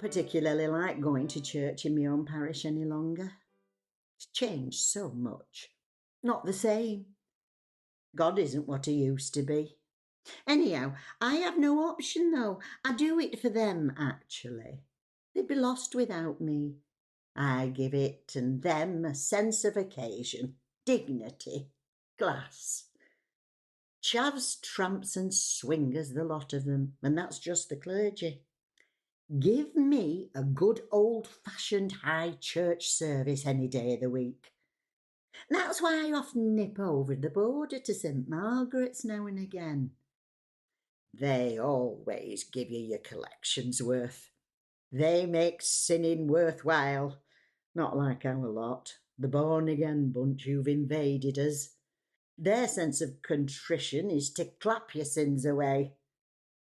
particularly like going to church in my own parish any longer. It's changed so much. Not the same. God isn't what he used to be. Anyhow, I have no option though. I do it for them, actually. They'd be lost without me. I give it and them a sense of occasion, dignity, class. Chavs, tramps and swingers, the lot of them, and that's just the clergy. Give me a good old-fashioned high church service any day of the week. That's why I often nip over the border to St Margaret's now and again. They always give you your collections worth. They make sinning worthwhile, not like our lot, the born-again bunch who've invaded us. Their sense of contrition is to clap your sins away.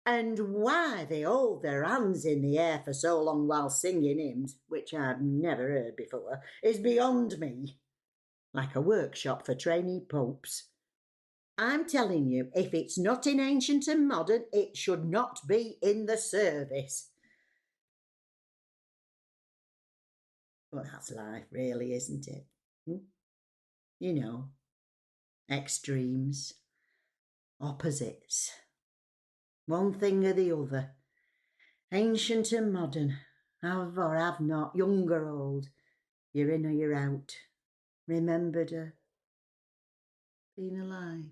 And why they hold their hands in the air for so long while singing hymns, which I've never heard before, is beyond me. Like a workshop for trainee popes. I'm telling you, if it's not in ancient and modern, it should not be in the service. Well, that's life, really, isn't it? You know, extremes, opposites. One thing or the other. Ancient and modern. Have or have not, young or old. You're in or you're out. Remembered her. Been alive.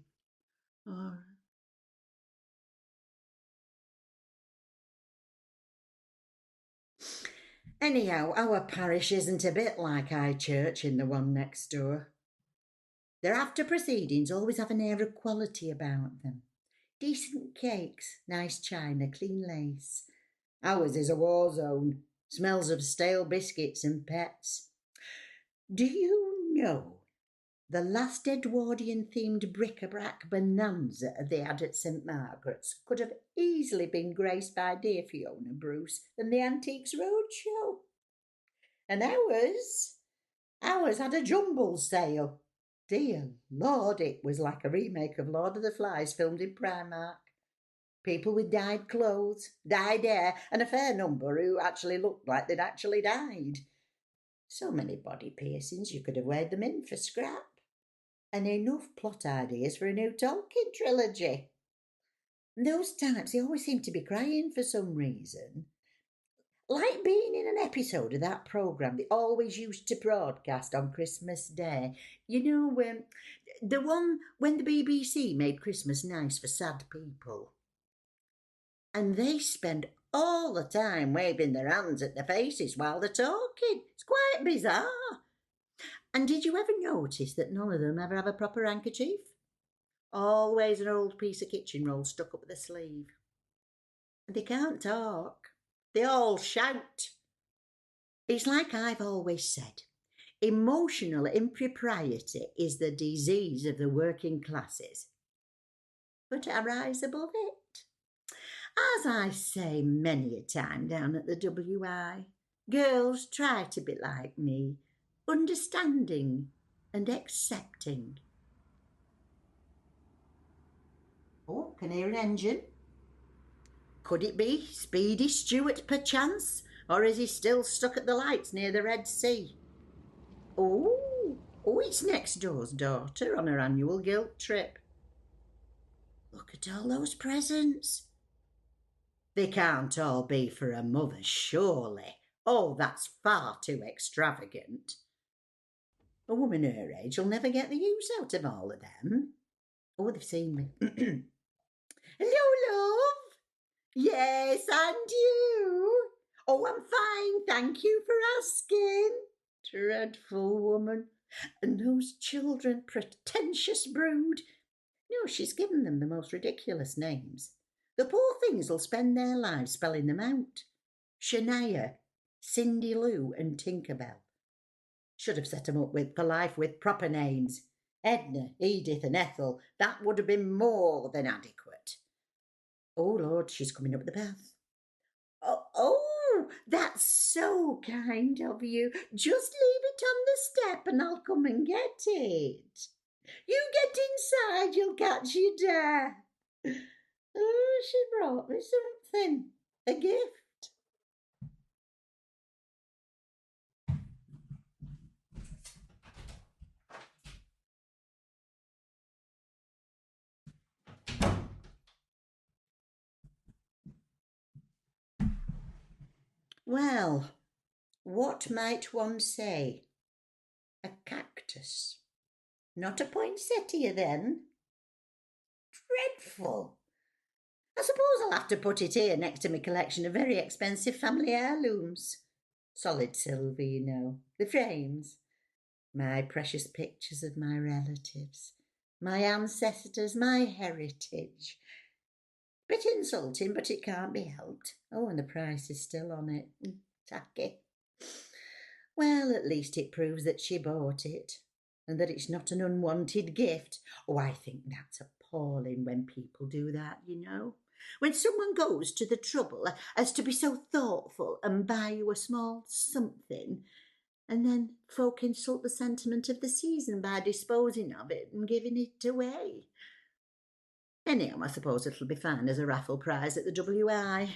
Or... Anyhow, our parish isn't a bit like High Church in the one next door. Their after proceedings always have an air of quality about them. Decent cakes, nice china, clean lace. Ours is a war zone. Smells of stale biscuits and pets. Do you know the last Edwardian-themed bric-a-brac bonanza they had at St Margaret's could have easily been graced by dear Fiona Bruce and the Antiques Roadshow? And ours had a jumble sale. Dear Lord, it was like a remake of Lord of the Flies filmed in Primark. People with dyed clothes, dyed hair, and a fair number who actually looked like they'd actually died. So many body piercings you could have weighed them in for scrap. And enough plot ideas for a new Tolkien trilogy. And those types, they always seem to be crying for some reason. Like being in an episode of that programme they always used to broadcast on Christmas Day. You know, the one when the BBC made Christmas nice for sad people. And they spend all the time waving their hands at their faces while they're talking. It's quite bizarre. And did you ever notice that none of them ever have a proper handkerchief? Always an old piece of kitchen roll stuck up the sleeve. And they can't talk. They all shout. It's like I've always said. Emotional impropriety is the disease of the working classes. But I rise above it. As I say many a time down at the WI, girls try to be like me, understanding and accepting. Oh, can hear an engine. Could it be Speedy Stuart perchance? Or is he still stuck at the lights near the Red Sea? Oh, it's next door's daughter on her annual guilt trip. Look at all those presents. They can't all be for a mother, surely. Oh, that's far too extravagant. A woman her age will never get the use out of all of them. Oh, they've seen me. Hello, love. Yes, and you? Oh, I'm fine, thank you for asking. Dreadful woman. And those children, pretentious brood. No, she's given them the most ridiculous names. The poor things will spend their lives spelling them out. Shania, Cindy Lou and Tinkerbell. Should have set them up for life with proper names. Edna, Edith and Ethel. That would have been more than adequate. Oh, Lord, she's coming up the path. Oh, that's so kind of you. Just leave it on the step and I'll come and get it. You get inside, you'll catch your death. Oh, she brought me something. A gift. Well, what might one say? A cactus. Not a poinsettia, then? Dreadful. I suppose I'll have to put it here next to my collection of very expensive family heirlooms. Solid silver, you know, the frames. My precious pictures of my relatives, my ancestors, my heritage. Bit insulting, but it can't be helped. Oh, and the price is still on it. Tacky. Well, at least it proves that she bought it, and that it's not an unwanted gift. Oh, I think that's appalling when people do that, you know. When someone goes to the trouble as to be so thoughtful and buy you a small something, and then folk insult the sentiment of the season by disposing of it and giving it away. Anyhow, I suppose it'll be fine as a raffle prize at the WI.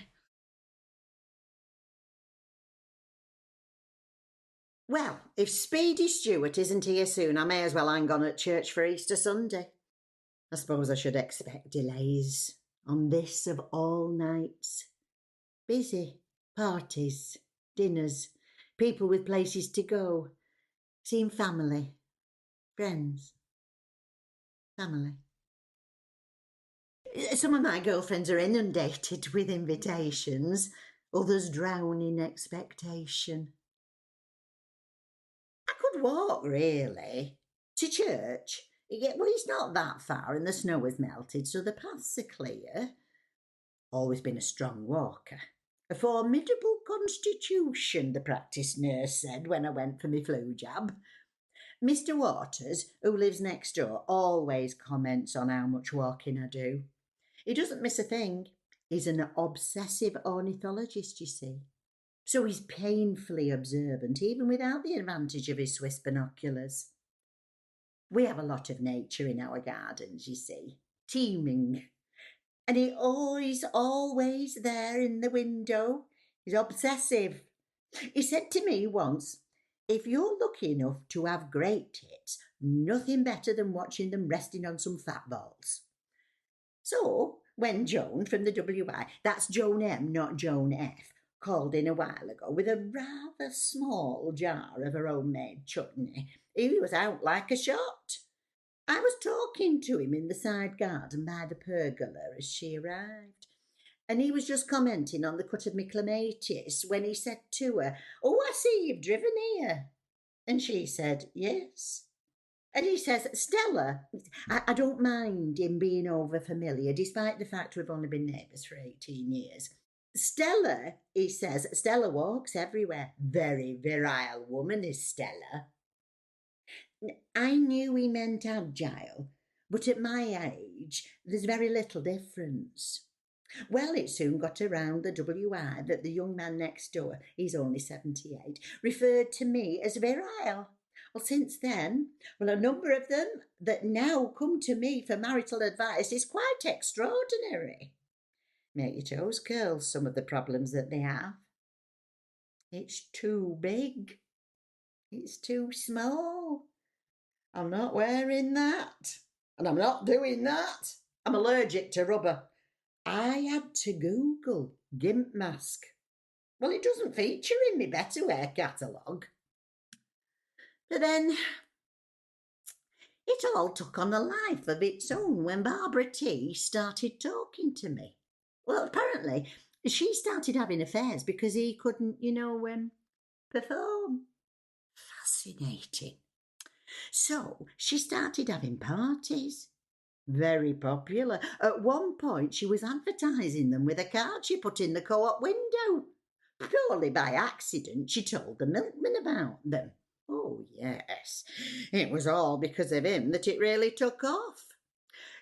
Well, if Speedy Stuart isn't here soon, I may as well hang on at church for Easter Sunday. I suppose I should expect delays on this of all nights. Busy, parties, dinners, people with places to go, seeing family, friends, family. Some of my girlfriends are inundated with invitations, others drown in expectation. I could walk, really, to church. Well, it's not that far and the snow has melted, so the paths are clear. Always been a strong walker. A formidable constitution, the practice nurse said when I went for my flu jab. Mr. Waters, who lives next door, always comments on how much walking I do. He doesn't miss a thing. He's an obsessive ornithologist, you see. So he's painfully observant, even without the advantage of his Swiss binoculars. We have a lot of nature in our gardens, you see, teeming. And he's always there in the window. He's obsessive. He said to me once, if you're lucky enough to have great tits, nothing better than watching them resting on some fat balls. So, when Joan from the WI, that's Joan M, not Joan F, called in a while ago with a rather small jar of her homemade chutney, he was out like a shot. I was talking to him in the side garden by the pergola as she arrived, and he was just commenting on the cut of my clematis when he said to her, "Oh, I see you've driven here." And she said, "Yes." And he says, "Stella, I don't mind him being over familiar, despite the fact we've only been neighbours for 18 years. Stella," he says, "Stella walks everywhere. Very virile woman is Stella." I knew he meant agile, but at my age, there's very little difference. Well, it soon got around the WI that the young man next door, he's only 78, referred to me as virile. Well, since then, a number of them that now come to me for marital advice is quite extraordinary. Make your toes curl, some of the problems that they have. It's too big. It's too small. I'm not wearing that. And I'm not doing that. I'm allergic to rubber. I had to Google gimp mask. Well, it doesn't feature in my better wear catalogue. But then it all took on a life of its own when Barbara T started talking to me. Well, apparently she started having affairs because he couldn't, perform. Fascinating. So she started having parties. Very popular. At one point, she was advertising them with a card she put in the co-op window. Purely by accident, she told the milkman about them. Oh, yes. It was all because of him that it really took off.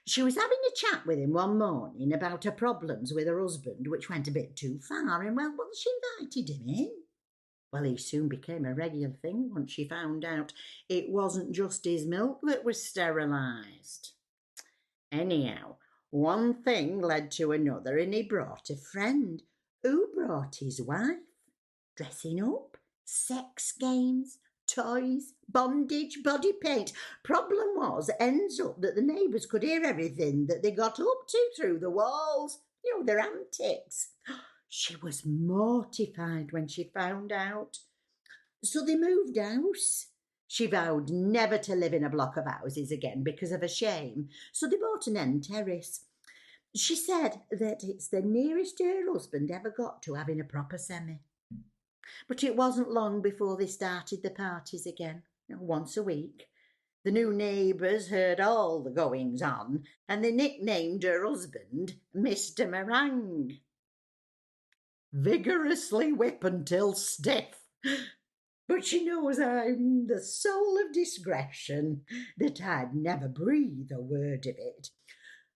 She was having a chat with him one morning about her problems with her husband, which went a bit too far, and she invited him in. Well, he soon became a regular thing once she found out it wasn't just his milk that was sterilised. Anyhow, one thing led to another, and he brought a friend who brought his wife. Dressing up, sex games, toys, bondage, body paint. Problem ends up that the neighbours could hear everything that they got up to through the walls. Their antics. She was mortified when she found out. So they moved house. She vowed never to live in a block of houses again because of her shame, so they bought an end terrace. She said that it's the nearest her husband ever got to having a proper semi. But it wasn't long before they started the parties again, once a week. The new neighbours heard all the goings on, and they nicknamed her husband Mr. Meringue. Vigorously whip until stiff. But she knows I'm the soul of discretion, that I'd never breathe a word of it.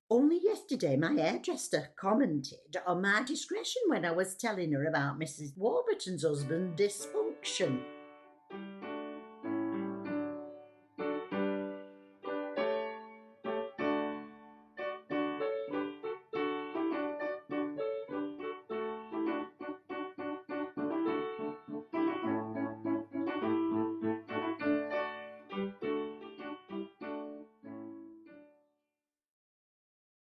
Only yesterday my hairdresser commented on my discretion when I was telling her about Mrs. Warburton's husband's dysfunction.